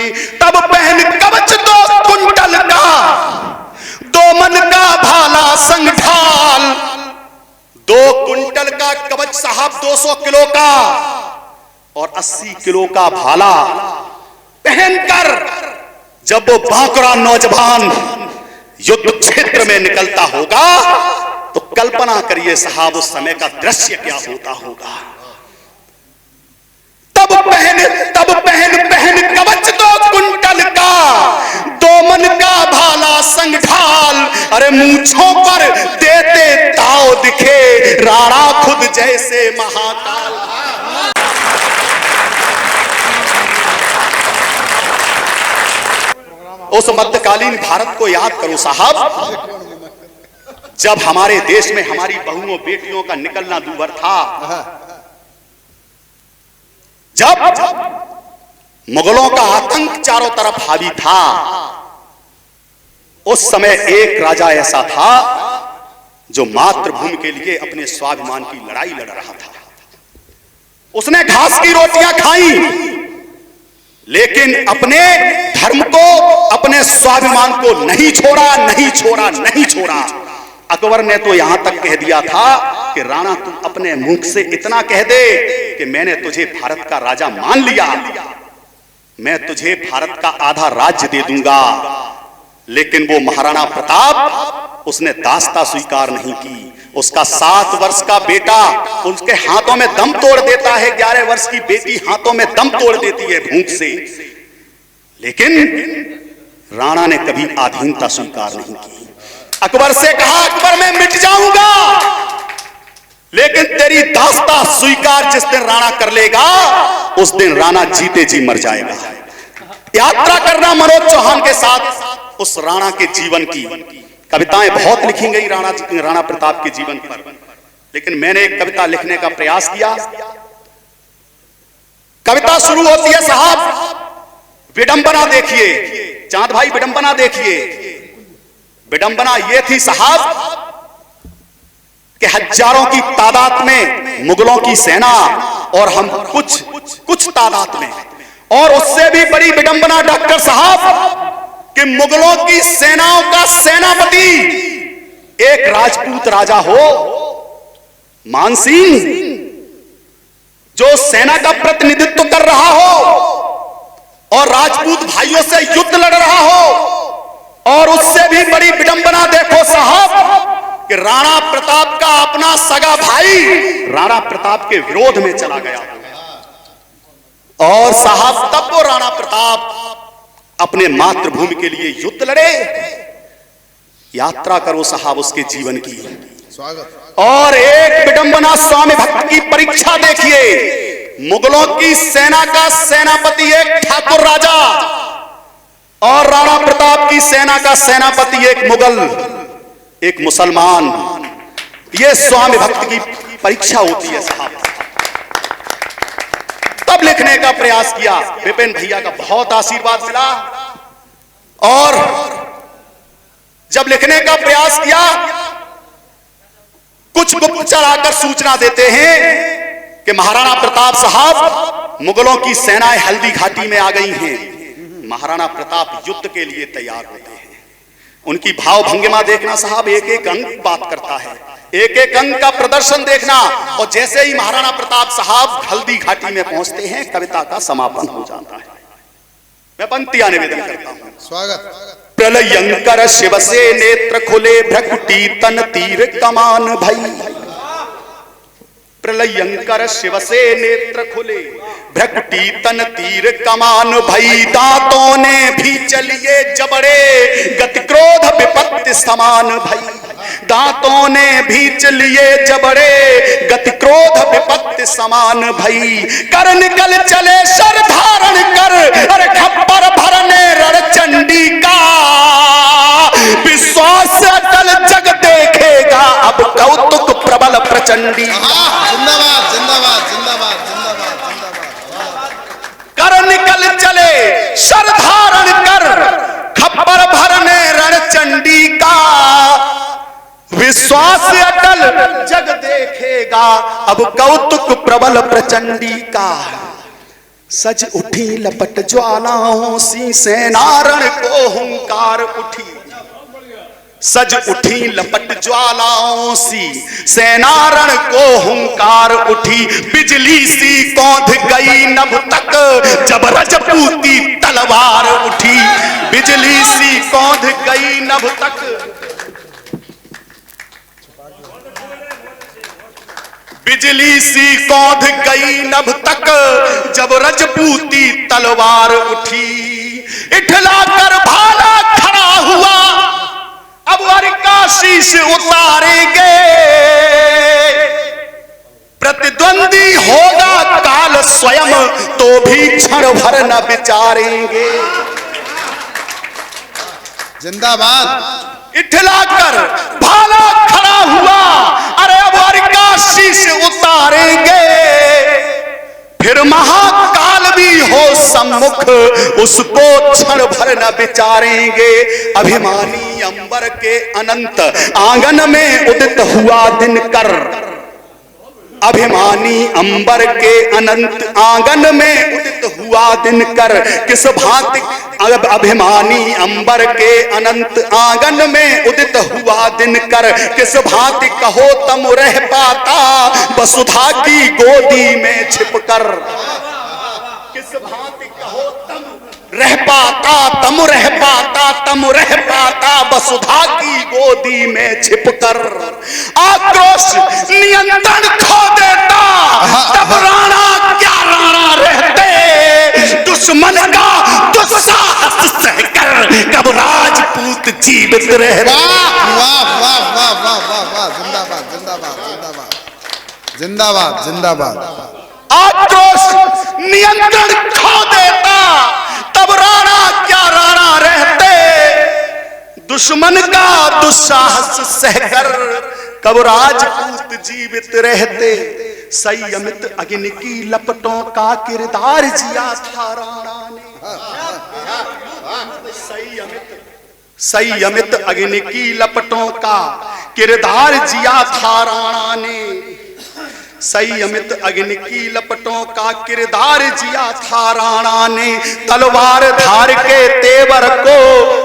तब पहन कवच 2 कुंटल का, 2 मन का भाला संग ढाल। 2 कुंटल का कवच साहब 200 किलो का और 80 किलो का भाला पहनकर जब वो बांकुरा नौजवान युद्ध क्षेत्र में निकलता होगा तो कल्पना करिए साहब उस समय का दृश्य क्या होता होगा। तब पहन कवच 2 कुंटल का, 2 मन का भाला संग ढाल। अरे मूंछों पर देते ताव दिखे, राणा खुद जैसे महाकाल। उस मध्यकालीन भारत को याद करो साहब, जब हमारे देश में हमारी बहुओं बेटियों का निकलना दूभर था, जब मुगलों का आतंक चारों तरफ हावी था, उस समय एक राजा ऐसा था जो मातृभूमि के लिए अपने स्वाभिमान की लड़ाई लड़ रहा था। उसने घास की रोटियां खाई, लेकिन अपने धर्म को, अपने स्वाभिमान को नहीं छोड़ा, नहीं छोड़ा, नहीं छोड़ा। अकबर ने तो यहां तक कह दिया था कि राणा तुम अपने मुख से इतना कह दे कि मैंने तुझे भारत का राजा मान लिया, मैं तुझे भारत का आधा राज्य दे दूंगा। लेकिन वो महाराणा प्रताप, उसने दास्ता स्वीकार नहीं की। उसका 7 वर्ष का बेटा उसके हाथों में दम तोड़ देता है, 11 वर्ष की बेटी हाथों में दम तोड़ देती है भूख से, लेकिन राणा ने कभी अधीनता स्वीकार नहीं की। अकबर से कहा, अकबर मैं मिट जाऊंगा, लेकिन तेरी दास्ता स्वीकार जिस दिन राणा कर लेगा उस दिन राणा जीते जी मर जाएगा। यात्रा करना मनोज चौहान के साथ उस राणा के जीवन की कविताएं बहुत लिखी गई राणा प्रताप के जीवन पर, लेकिन मैंने एक कविता लिखने का प्रयास किया। कविता शुरू होती है साहब, विडंबना देखिए चांद भाई, विडंबना देखिए। विडंबना यह थी साहब कि हजारों की तादाद में मुगलों की सेना और हम कुछ तादाद में, और उससे भी बड़ी विडंबना डॉक्टर साहब कि मुगलों की सेनाओं का सेनापति एक राजपूत राजा हो, मानसिंह, जो सेना का प्रतिनिधित्व कर रहा हो और राजपूत भाइयों से युद्ध लड़ रहा हो। और उससे भी बड़ी विडंबना देखो साहब कि राणा प्रताप का अपना सगा भाई राणा प्रताप के विरोध में चला गया। और साहब तब वो राणा प्रताप अपने मातृभूमि के लिए युद्ध लड़े। यात्रा करो साहब उसके जीवन की। स्वागत। और एक विडंबना स्वामी भक्त की परीक्षा देखिए। मुगलों की सेना का सेनापति एक ठाकुर राजा और राणा प्रताप की सेना का सेनापति एक मुगल, एक मुसलमान। ये स्वामी भक्त की परीक्षा होती है साहब। तब लिखने का प्रयास किया, विपिन भैया का बहुत आशीर्वाद मिला। और जब लिखने का प्रयास किया, कुछ गुप्तचर आकर सूचना देते हैं कि महाराणा प्रताप साहब मुगलों की सेनाएं हल्दी घाटी में आ गई हैं। महाराणा प्रताप युद्ध के लिए तैयार होते हैं। उनकी भाव भंगिमा देखना साहब, एक एक अंग बात करता है, एक एक अंग का प्रदर्शन देखना। और जैसे ही महाराणा प्रताप साहब हल्दी घाटी में पहुंचते हैं, कविता का समापन हो जाता है। मैं पंक्तियां निवेदन करता हूं। स्वागत। प्रलयंकर शिव से नेत्र खुले, भ्रकुटी तन तीर कमान भई। प्रलयंकर शिव से नेत्र खुले, भ्रकुटी तन तीर कमान भई। दांतों ने भी चलिए जबड़े, गति क्रोध विपत्ति समान भई। दांतों ने भी चलिए जबड़े, गति क्रोध विपत्ति समान भई। कर निकल चले शर धारण कर, अरे खप्पर भरने रण चंडी का। विश्वास अटल जग देखेगा, अब कौतुक प्रबल प्रचंडी। जिंदाबाद जिंदाबाद जिंदाबाद जिंदाबाद जिंदाबाद। कर निकल चले शर धारण कर, खप्पर भरने रण चंडी का। विश्वास अटल जग देखेगा, अब कौतुक प्रबल प्रचंडी का। सज उठी लपट ज्वालाओं सी सेनारण को हुंकार उठी। सज उठी लपट ज्वालाओं सी सेनारण को हुंकार उठी। बिजली सी कौंध गई नभ तक जब रजपूती तलवार उठी। बिजली सी कौंध गई नभ तक, बिजली सी कौंध गई नभ तक जब रजपूती तलवार उठी। इठला कर भाला खड़ा हुआ अब अर्का शीश उतारेंगे। प्रतिद्वंदी होगा काल स्वयं तो भी क्षण भर न विचारेंगे। जिंदाबाद। इठला कर भाला खड़ा हुआ, अरे अब अर्का शीश उतारेंगे। फिर महाकाल भी हो सम्मुख उसको क्षण भर न विचारेंगे। अभिमानी अंबर के अनंत आंगन में उदित हुआ दिनकर। अभिमानी अंबर के अनंत आंगन में उदित हुआ दिनकर। किस भांति अभिमानी अंबर के अनंत आंगन में उदित हुआ दिनकर। किस भांति कहो तम रह पाता वसुधा की गोदी में छिपकर। किस भांति कहो तम रह पाता, तम रह पाता, तम रह पाता वसुधा की गोदी में छिपकर। आक्रोश नियंत्रण खो देता तब राणा क्या राणा रहते। दुश्मन का दुस्साहस सहकर कब राजपूत जीवित रहते। वाह वाह वाह वाह वाह वाह वाह, जिंदाबाद जिंदाबाद जिंदाबाद जिंदाबाद जिंदाबाद। आक्रोश नियंत्रण खो देता तब राणा क्या राणा रहते। दुश्मन का दुस्साहस सहकर कब राजपूत जीवित रहते। संयमित अग्नि की लपटों का किरदार जिया था राणा ने। संयमित अग्नि की लपटों का किरदार जिया था राणा ने। संयमित अग्नि की लपटों का किरदार जिया था राणा ने। तलवार धार के तेवर को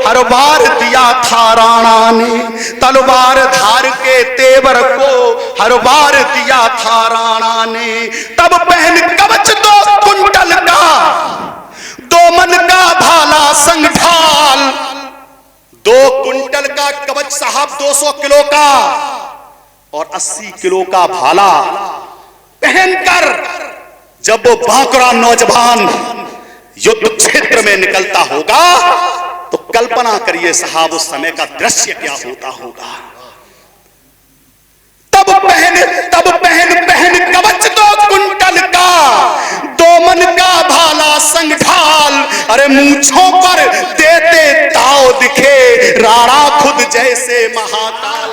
हर बार दिया था राणा ने। तलवार धार के तेवर को हर बार दिया था राणा ने। तब पहन कवच 2 कुंटल का 2 मन का भाला संग ढाल। 2 कुंटल का कवच साहब 200 किलो का और 80 किलो का भाला पहनकर जब वो बांकुरा नौजवान युद्ध क्षेत्र में निकलता होगा तो कल्पना करिए साहब उस समय का दृश्य क्या होता होगा। तब पहन कवच 2 कुंटल का 2 मन का भाला संग ढाल। अरे मूंछों पर देते ताव दिखे राणा खुद जैसे महाकाल।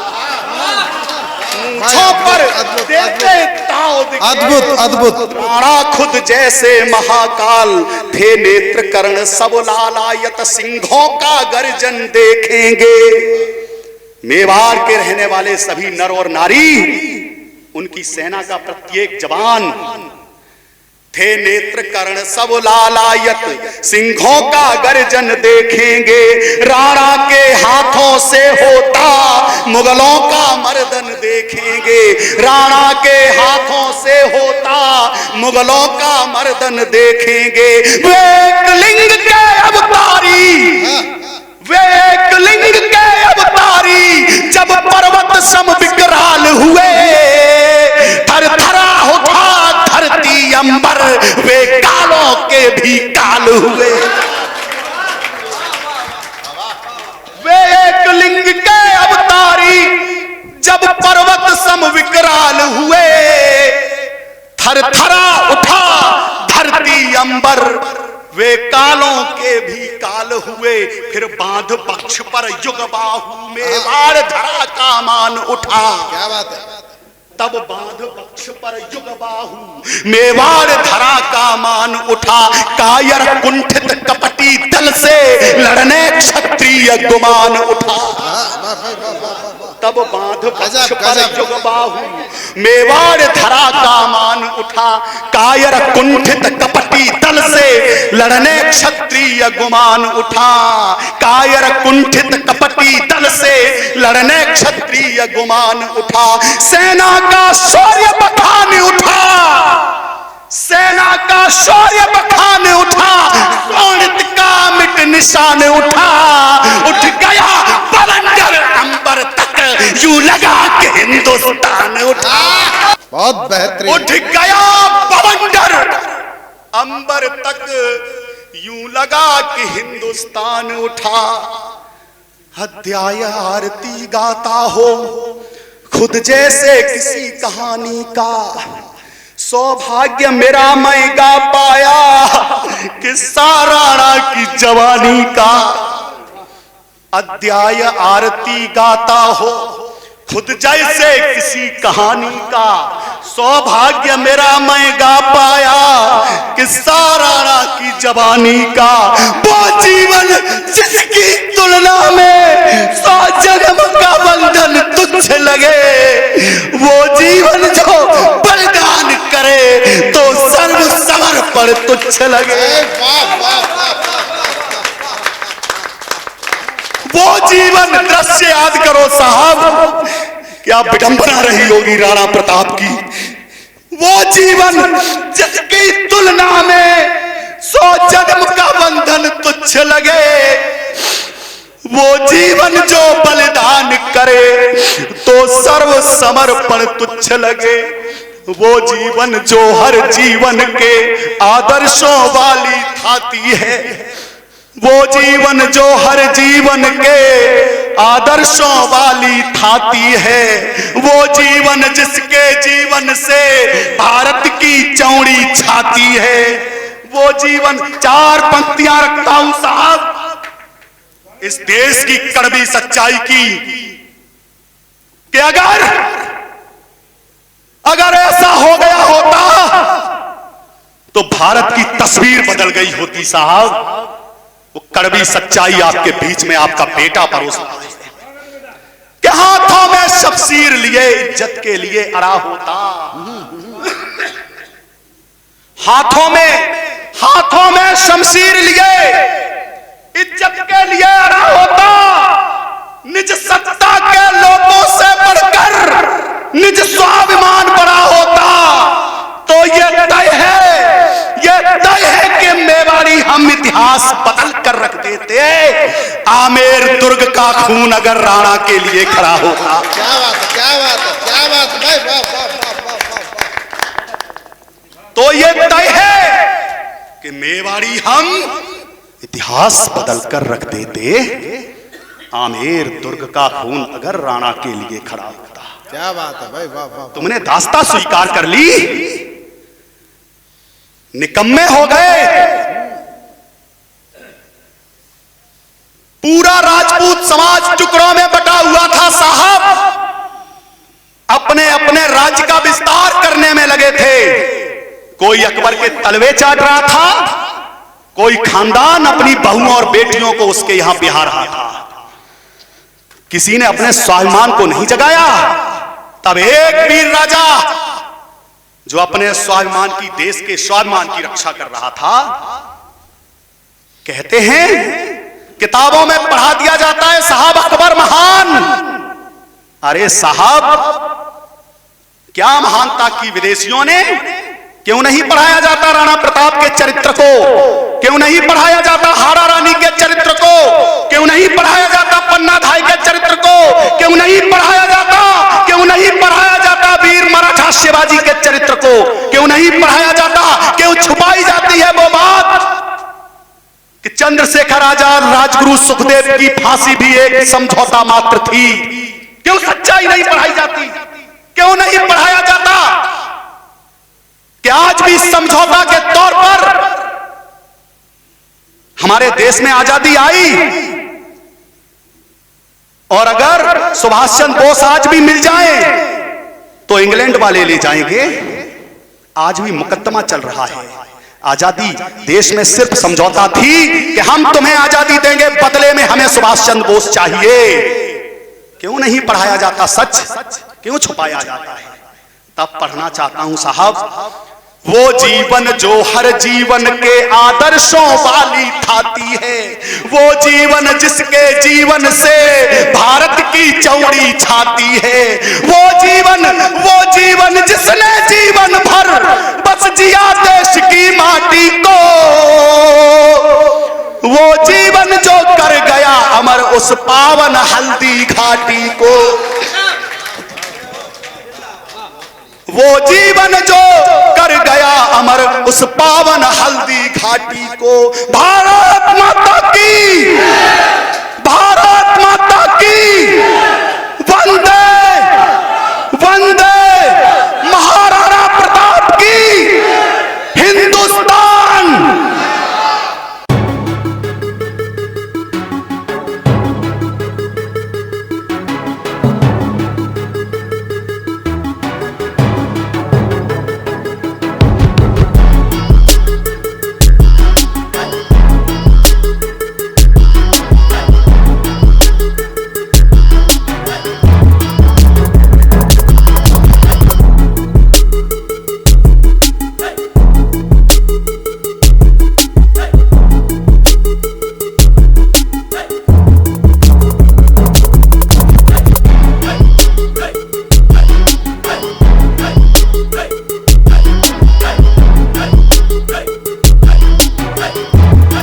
मूंछों पर देते ताव दिखे अद्भुत अद्भुत। राणा खुद जैसे महाकाल थे। नेत्र कर्ण सब लालायत सिंहों का गर्जन देखेंगे। मेवाड़ के रहने वाले सभी नर और नारी, उनकी सेना का प्रत्येक जवान थे। नेत्र कर्ण सब लालायत सिंहों का गर्जन देखेंगे। राणा के हाथों से होता मुगलों का मर्दन देखेंगे। राणा के हाथों से होता मुगलों का मर्दन देखेंगे। वे एक लिंग के अवतारी, वे एक लिंग के अवतारी जब पर्वत सम विकराल हुए। थर थरा उठा धरती अंबर वे कालों के भी काल हुए। वे एक लिंग के अवतारी जब पर्वत सम विकराल हुए। थर थरा उठा धरती अंबर वे कालों के भी काल हुए। फिर बांध पक्ष पर युग बाहु मेवाड़ धरा का मान उठा। क्या बात है। तब बांध पक्ष पर युग बाहु मेवाड़ धरा का मान उठा। कायर कुंठित कपटी दल से लड़ने क्षत्रिय गुमान उठा। तब बांध पक्ष गजब, पर गजब। जुग बाहु, मेवाड़ धरा का मान उठा। कायर कुंठित कपटी दल से लड़ने क्षत्रिय गुमान उठा। कायर कुंठित कपटी दल से लड़ने क्षत्रिय गुमान उठा। सेना का शौर्य बखान उठा, सेना का शौर्य बखान उठा। शोणित का मिट निशान उठा। उठ गया बवंडर अंबर तक, यूं लगा कि हिंदुस्तान उठा। बहुत बेहतरीन। उठ गया बवंडर अंबर तक, यूं लगा कि हिंदुस्तान उठा। अध्याय आरती गाता हो खुद जैसे किसी कहानी का। सौभाग्य मेरा मैं गा पाया किस्सा राणा की जवानी का। अध्याय आरती गाता हो खुद जैसे किसी कहानी का। सौभाग्य मेरा मैं गा पाया किस्सा राणा की जवानी का। वो जीवन जिसकी तुलना में 100 जन्म का बंधन तुच्छ लगे। वो जीवन जो बलिदान करे तो सर्व समर्पण तुच्छ लगे। वो जीवन दृश्य याद करो साहब, क्या विडंबना रही होगी राणा प्रताप की। वो जीवन जिसकी तुलना में 100 जन्म का बंधन तुच्छ लगे। वो जीवन जो बलिदान करे तो सर्व समर्पण तुच्छ लगे। वो जीवन जो हर जीवन के आदर्शों वाली थाती है। वो जीवन जो हर जीवन के आदर्शों वाली थाती है। वो जीवन जिसके जीवन से भारत की चौड़ी छाती है। वो जीवन, 4 पंक्तियां रखता हूं साहब इस देश की कड़वी सच्चाई की, कि अगर ऐसा हो गया होता तो भारत की तस्वीर बदल गई होती साहब। वो कड़वी सच्चाई आपके बीच में आपका बेटा परोस रहा है कि हाथों में शमशीर लिए इज्जत के लिए अड़ा होता। हाथों में शमशीर लिए इज्जत के लिए अड़ा होता। निज सत्ता के लोगों से बढ़कर निज स्वाभिमान बड़ा होता। तो ये तय है कि मेवाड़ी हम इतिहास बदल कर रख देते। आमेर दुर्ग का खून अगर राणा के लिए खड़ा होता। क्या बात है, क्या बात है, क्या बात है भाई, वाह वाह वाह वाह वाह। तो ये तय है कि मेवाड़ी हम इतिहास बदल कर रख देते। आमेर दुर्ग का खून अगर राणा के लिए खड़ा होता। क्या बात है भाई, वाह वाह। तुमने दास्ता स्वीकार कर ली, निकम्मे हो गए। पूरा राजपूत समाज टुकड़ों में बटा हुआ था साहब। अपने अपने राज्य का विस्तार करने में लगे थे। कोई अकबर के तलवे चाट रहा था, कोई खानदान अपनी बहुओं और बेटियों को उसके यहां बिहा रहा था। किसी ने अपने स्वाभिमान को नहीं जगाया। तब एक वीर राजा जो अपने स्वाभिमान की, देश के स्वाभिमान की रक्षा कर रहा था, कहते हैं किताबों में पढ़ा दिया जाता है साहब अकबर महान। अरे साहब, क्या महानता की विदेशियों ने? क्यों नहीं पढ़ाया जाता राणा प्रताप के चरित्र को? क्यों नहीं पढ़ाया जाता हाड़ा रानी के चरित्र को? क्यों नहीं पढ़ाया जाता पन्ना धाई के चरित्र को? क्यों नहीं पढ़ाया जाता? क्यों नहीं पढ़ाया जाता वीर मराठा शिवाजी के चरित्र को? क्यों नहीं पढ़ाया जाता? क्यों छुपाई जाती है वो बात कि चंद्रशेखर आजाद, राजगुरु सुखदेव की फांसी भी एक समझौता मात्र थी? क्यों सच्चाई नहीं पढ़ाई जाती? क्यों नहीं पढ़ाया जाता कि आज भी समझौता के तौर पर हमारे देश में आजादी आई, और अगर सुभाष चंद्र बोस आज भी मिल जाए तो इंग्लैंड वाले ले जाएंगे। आज भी मुकदमा चल रहा है। आजादी देश में सिर्फ समझौता थी कि हम तुम्हें आजादी देंगे, बदले में हमें सुभाष चंद्र बोस चाहिए। क्यों नहीं पढ़ाया जाता? सच क्यों छुपाया जाता है? तब पढ़ना चाहता हूं साहब, वो जीवन जो हर जीवन के आदर्शों वाली थाती है, वो जीवन जिसके जीवन से भारत की चौड़ी छाती है, वो जीवन जिसने जीवन भर बस जिया देश की माटी को, वो जीवन जो कर गया अमर उस पावन हल्दी घाटी को, वो जीवन जो कर गया अमर उस पावन हल्दी घाटी को। भारत माता